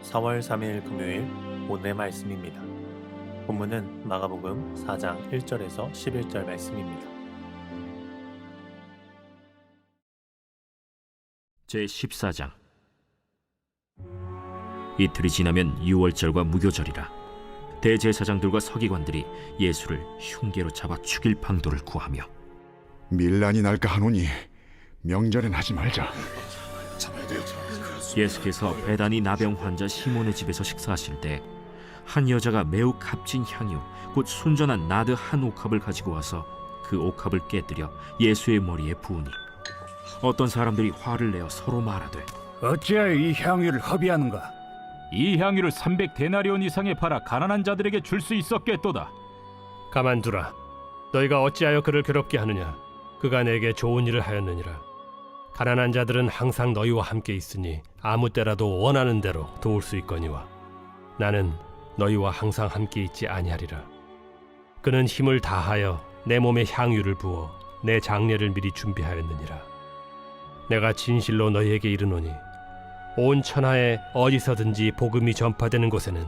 4월 3일 금요일 오늘의 말씀입니다. 본문은 마가복음 4장 1절에서 11절 말씀입니다. 제14장. 이틀이 지나면 유월절과 무교절이라. 대제사장들과 서기관들이 예수를 흉계로 잡아 죽일 방도를 구하며 밀란이 날까 하노니 명절엔 하지 말자. 예수께서 베다니 나병 환자 시몬의 집에서 식사하실 때 한 여자가 매우 값진 향유 곧 순전한 나드 한 옥합을 가지고 와서 그 옥합을 깨뜨려 예수의 머리에 부으니 어떤 사람들이 화를 내어 서로 말하되, 어찌하여 이 향유를 허비하는가? 이 향유를 300데나리온 이상에 팔아 가난한 자들에게 줄 수 있었겠도다. 가만두라. 너희가 어찌하여 그를 괴롭게 하느냐? 그가 내게 좋은 일을 하였느니라. 가난한 자들은 항상 너희와 함께 있으니 아무 때라도 원하는 대로 도울 수 있거니와 나는 너희와 항상 함께 있지 아니하리라. 그는 힘을 다하여 내 몸에 향유를 부어 내 장례를 미리 준비하였느니라. 내가 진실로 너희에게 이르노니 온 천하에 어디서든지 복음이 전파되는 곳에는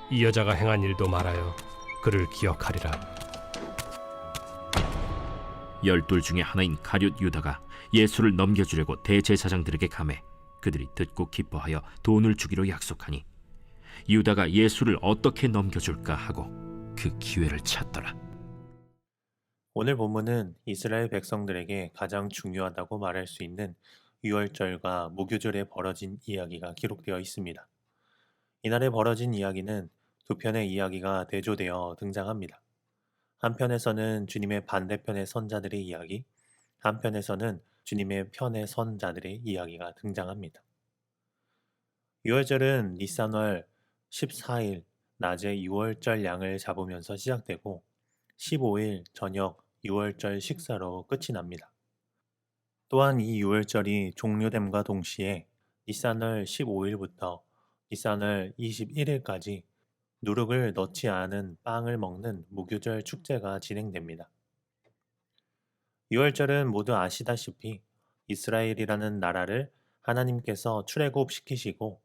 이 여자가 행한 일도 말하여 그를 기억하리라. 12 중에 하나인 가룟 유다가 예수를 넘겨주려고 대제사장들에게 가매 그들이 듣고 기뻐하여 돈을 주기로 약속하니 유다가 예수를 어떻게 넘겨줄까 하고 그 기회를 찾더라. 오늘 본문은 이스라엘 백성들에게 가장 중요하다고 말할 수 있는 유월절과 무교절에 벌어진 이야기가 기록되어 있습니다. 이날에 벌어진 이야기는 두 편의 이야기가 대조되어 등장합니다. 한편에서는 주님의 반대편의 선자들의 이야기, 한편에서는 주님의 편에 선 자들의 이야기가 등장합니다. 유월절은 니산월 14일 낮에 유월절 양을 잡으면서 시작되고 15일 저녁 유월절 식사로 끝이 납니다. 또한 이 유월절이 종료됨과 동시에 니산월 15일부터 니산월 21일까지 누룩을 넣지 않은 빵을 먹는 무교절 축제가 진행됩니다. 유월절은 모두 아시다시피 이스라엘이라는 나라를 하나님께서 출애굽시키시고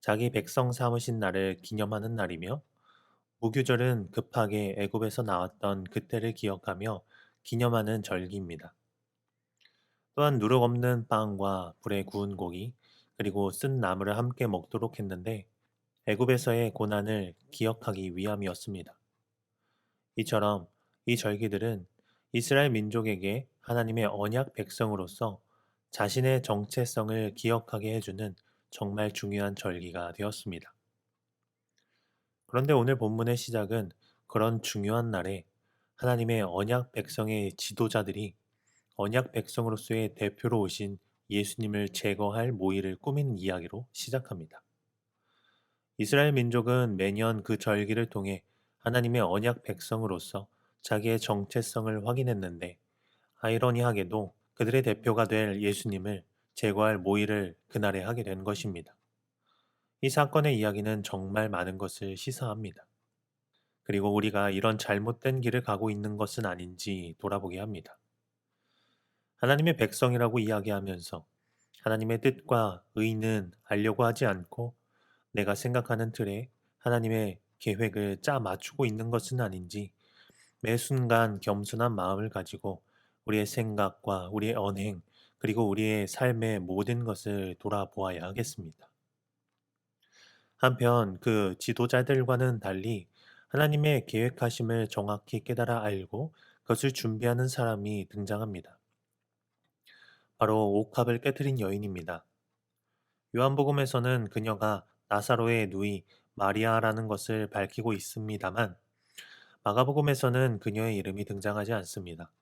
자기 백성 삼으신 날을 기념하는 날이며 무교절은 급하게 애굽에서 나왔던 그때를 기억하며 기념하는 절기입니다. 또한 누룩 없는 빵과 불에 구운 고기 그리고 쓴 나물을 함께 먹도록 했는데 애굽에서의 고난을 기억하기 위함이었습니다. 이처럼 이 절기들은 이스라엘 민족에게 하나님의 언약 백성으로서 자신의 정체성을 기억하게 해주는 정말 중요한 절기가 되었습니다. 그런데 오늘 본문의 시작은 그런 중요한 날에 하나님의 언약 백성의 지도자들이 언약 백성으로서의 대표로 오신 예수님을 제거할 모의를 꾸민 이야기로 시작합니다. 이스라엘 민족은 매년 그 절기를 통해 하나님의 언약 백성으로서 자기의 정체성을 확인했는데 아이러니하게도 그들의 대표가 될 예수님을 제거할 모의를 그날에 하게 된 것입니다. 이 사건의 이야기는 정말 많은 것을 시사합니다. 그리고 우리가 이런 잘못된 길을 가고 있는 것은 아닌지 돌아보게 합니다. 하나님의 백성이라고 이야기하면서 하나님의 뜻과 의는 알려고 하지 않고 내가 생각하는 틀에 하나님의 계획을 짜 맞추고 있는 것은 아닌지 매 순간 겸손한 마음을 가지고 우리의 생각과 우리의 언행 그리고 우리의 삶의 모든 것을 돌아보아야 하겠습니다. 한편 그 지도자들과는 달리 하나님의 계획하심을 정확히 깨달아 알고 그것을 준비하는 사람이 등장합니다. 바로 옥합을 깨트린 여인입니다. 요한복음에서는 그녀가 나사로의 누이 마리아라는 것을 밝히고 있습니다만 마가복음에서는 그녀의 이름이 등장하지 않습니다.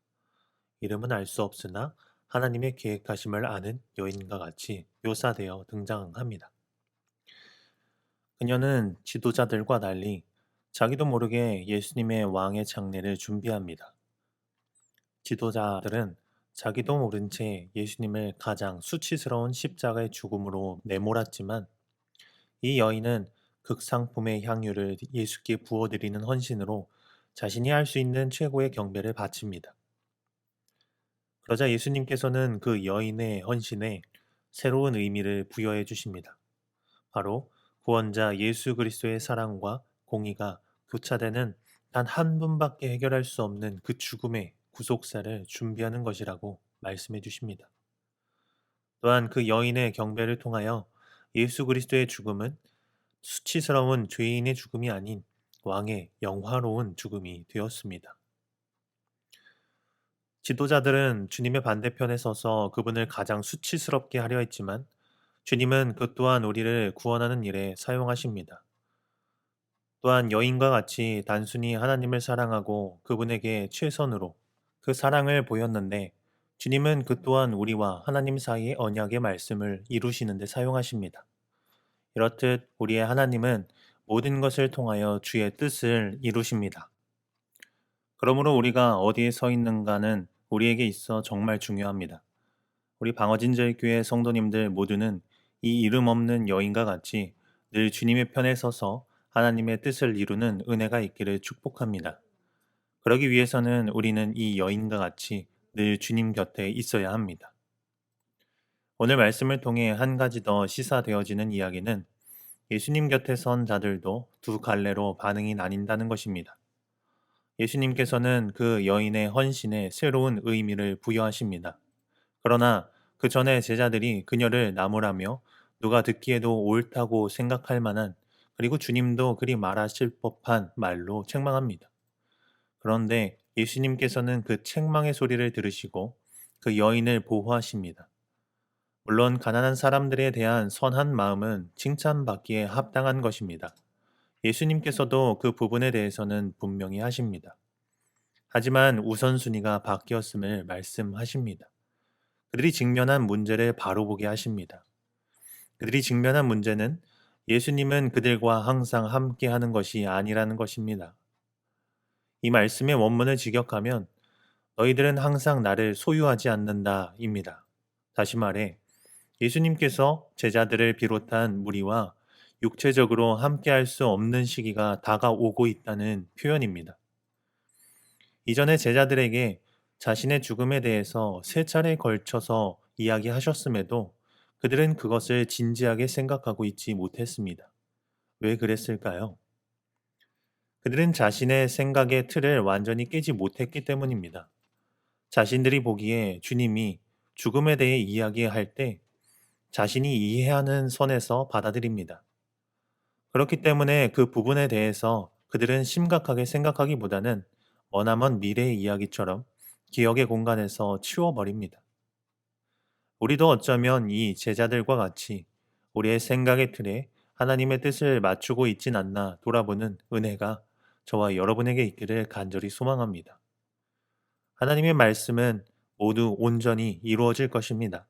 이름은 알 수 없으나 하나님의 계획하심을 아는 여인과 같이 묘사되어 등장합니다. 그녀는 지도자들과 달리 자기도 모르게 예수님의 왕의 장례를 준비합니다. 지도자들은 자기도 모른 채 예수님을 가장 수치스러운 십자가의 죽음으로 내몰았지만 이 여인은 극상품의 향유를 예수께 부어드리는 헌신으로 자신이 할 수 있는 최고의 경배를 바칩니다. 그러자 예수님께서는 그 여인의 헌신에 새로운 의미를 부여해 주십니다. 바로 구원자 예수 그리스도의 사랑과 공의가 교차되는 단 한 분밖에 해결할 수 없는 그 죽음의 구속사를 준비하는 것이라고 말씀해 주십니다. 또한 그 여인의 경배를 통하여 예수 그리스도의 죽음은 수치스러운 죄인의 죽음이 아닌 왕의 영화로운 죽음이 되었습니다. 지도자들은 주님의 반대편에 서서 그분을 가장 수치스럽게 하려 했지만 주님은 그 또한 우리를 구원하는 일에 사용하십니다. 또한 여인과 같이 단순히 하나님을 사랑하고 그분에게 최선으로 그 사랑을 보였는데 주님은 그 또한 우리와 하나님 사이의 언약의 말씀을 이루시는 데 사용하십니다. 이렇듯 우리의 하나님은 모든 것을 통하여 주의 뜻을 이루십니다. 그러므로 우리가 어디에 서 있는가는 우리에게 있어 정말 중요합니다. 우리 방어진절교회 성도님들 모두는 이 이름 없는 여인과 같이 늘 주님의 편에 서서 하나님의 뜻을 이루는 은혜가 있기를 축복합니다. 그러기 위해서는 우리는 이 여인과 같이 늘 주님 곁에 있어야 합니다. 오늘 말씀을 통해 한 가지 더 시사되어지는 이야기는 예수님 곁에 선 자들도 두 갈래로 반응이 나뉜다는 것입니다. 예수님께서는 그 여인의 헌신에 새로운 의미를 부여하십니다. 그러나 그 전에 제자들이 그녀를 나무라며 누가 듣기에도 옳다고 생각할 만한 그리고 주님도 그리 말하실 법한 말로 책망합니다. 그런데 예수님께서는 그 책망의 소리를 들으시고 그 여인을 보호하십니다. 물론 가난한 사람들에 대한 선한 마음은 칭찬받기에 합당한 것입니다. 예수님께서도 그 부분에 대해서는 분명히 하십니다. 하지만 우선순위가 바뀌었음을 말씀하십니다. 그들이 직면한 문제를 바로 보게 하십니다. 그들이 직면한 문제는 예수님은 그들과 항상 함께 하는 것이 아니라는 것입니다. 이 말씀의 원문을 직역하면 너희들은 항상 나를 소유하지 않는다입니다. 다시 말해 예수님께서 제자들을 비롯한 무리와 육체적으로 함께할 수 없는 시기가 다가오고 있다는 표현입니다. 이전에 제자들에게 자신의 죽음에 대해서 3차례에 걸쳐서 이야기하셨음에도 그들은 그것을 진지하게 생각하고 있지 못했습니다. 왜 그랬을까요? 그들은 자신의 생각의 틀을 완전히 깨지 못했기 때문입니다. 자신들이 보기에 주님이 죽음에 대해 이야기할 때 자신이 이해하는 선에서 받아들입니다. 그렇기 때문에 그 부분에 대해서 그들은 심각하게 생각하기보다는 머나먼 미래의 이야기처럼 기억의 공간에서 치워버립니다. 우리도 어쩌면 이 제자들과 같이 우리의 생각의 틀에 하나님의 뜻을 맞추고 있진 않나 돌아보는 은혜가 저와 여러분에게 있기를 간절히 소망합니다. 하나님의 말씀은 모두 온전히 이루어질 것입니다.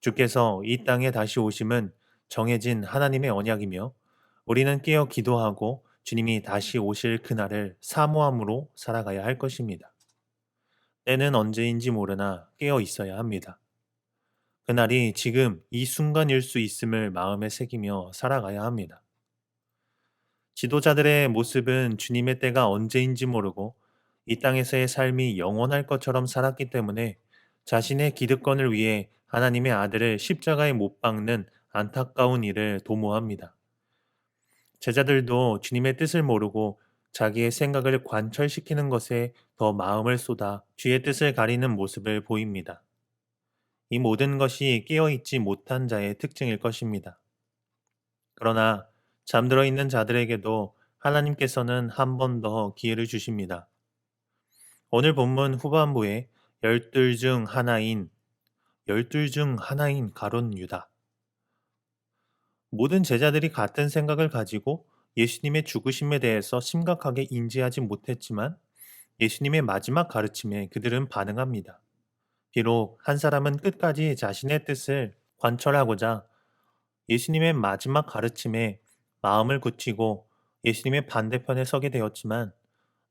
주께서 이 땅에 다시 오심은 정해진 하나님의 언약이며 우리는 깨어 기도하고 주님이 다시 오실 그날을 사모함으로 살아가야 할 것입니다. 때는 언제인지 모르나 깨어 있어야 합니다. 그날이 지금 이 순간일 수 있음을 마음에 새기며 살아가야 합니다. 지도자들의 모습은 주님의 때가 언제인지 모르고 이 땅에서의 삶이 영원할 것처럼 살았기 때문에 자신의 기득권을 위해 하나님의 아들을 십자가에 못 박는 안타까운 일을 도모합니다. 제자들도 주님의 뜻을 모르고 자기의 생각을 관철시키는 것에 더 마음을 쏟아 주의 뜻을 가리는 모습을 보입니다. 이 모든 것이 깨어있지 못한 자의 특징일 것입니다. 그러나 잠들어 있는 자들에게도 하나님께서는 한 번 더 기회를 주십니다. 오늘 본문 후반부에 열둘 중 하나인 가룟 유다. 모든 제자들이 같은 생각을 가지고 예수님의 죽으심에 대해서 심각하게 인지하지 못했지만 예수님의 마지막 가르침에 그들은 반응합니다. 비록 한 사람은 끝까지 자신의 뜻을 관철하고자 예수님의 마지막 가르침에 마음을 굳히고 예수님의 반대편에 서게 되었지만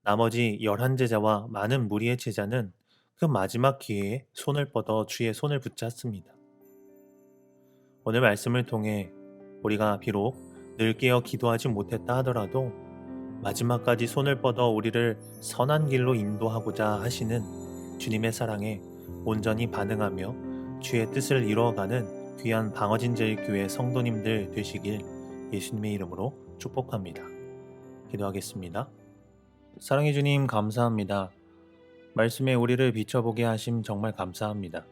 나머지 11제자와 많은 무리의 제자는 그 마지막 기회에 손을 뻗어 주의 손을 붙잡습니다. 오늘 말씀을 통해 우리가 비록 늘 깨어 기도하지 못했다 하더라도 마지막까지 손을 뻗어 우리를 선한 길로 인도하고자 하시는 주님의 사랑에 온전히 반응하며 주의 뜻을 이루어가는 귀한 방어진제일교회 성도님들 되시길 예수님의 이름으로 축복합니다. 기도하겠습니다. 사랑해 주님 감사합니다. 말씀에 우리를 비춰보게 하심 정말 감사합니다.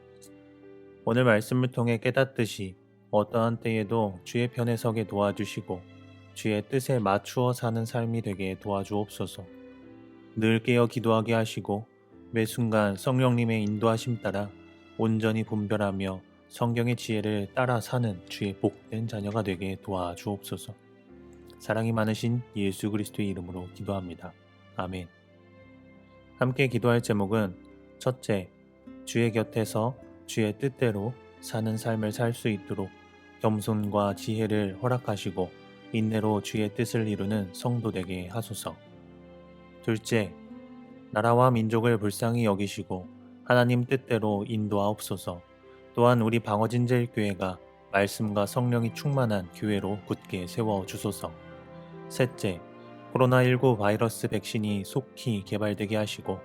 오늘 말씀을 통해 깨닫듯이 어떠한 때에도 주의 편에 서게 도와주시고 주의 뜻에 맞추어 사는 삶이 되게 도와주옵소서. 늘 깨어 기도하게 하시고 매 순간 성령님의 인도하심 따라 온전히 분별하며 성경의 지혜를 따라 사는 주의 복된 자녀가 되게 도와주옵소서. 사랑이 많으신 예수 그리스도의 이름으로 기도합니다. 아멘. 함께 기도할 제목은 첫째, 주의 곁에서 주의 뜻대로 사는 삶을 살 수 있도록 겸손과 지혜를 허락하시고 인내로 주의 뜻을 이루는 성도 되게 하소서. 둘째, 나라와 민족을 불쌍히 여기시고 하나님 뜻대로 인도하옵소서. 또한 우리 방어진제일교회가 말씀과 성령이 충만한 교회로 굳게 세워주소서. 셋째, 코로나19 바이러스 백신이 속히 개발되게 하시고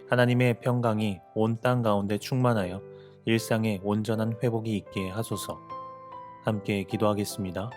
하나님의 평강이 온 땅 가운데 충만하여 일상의 온전한 회복이 있게 하소서. 함께 기도하겠습니다.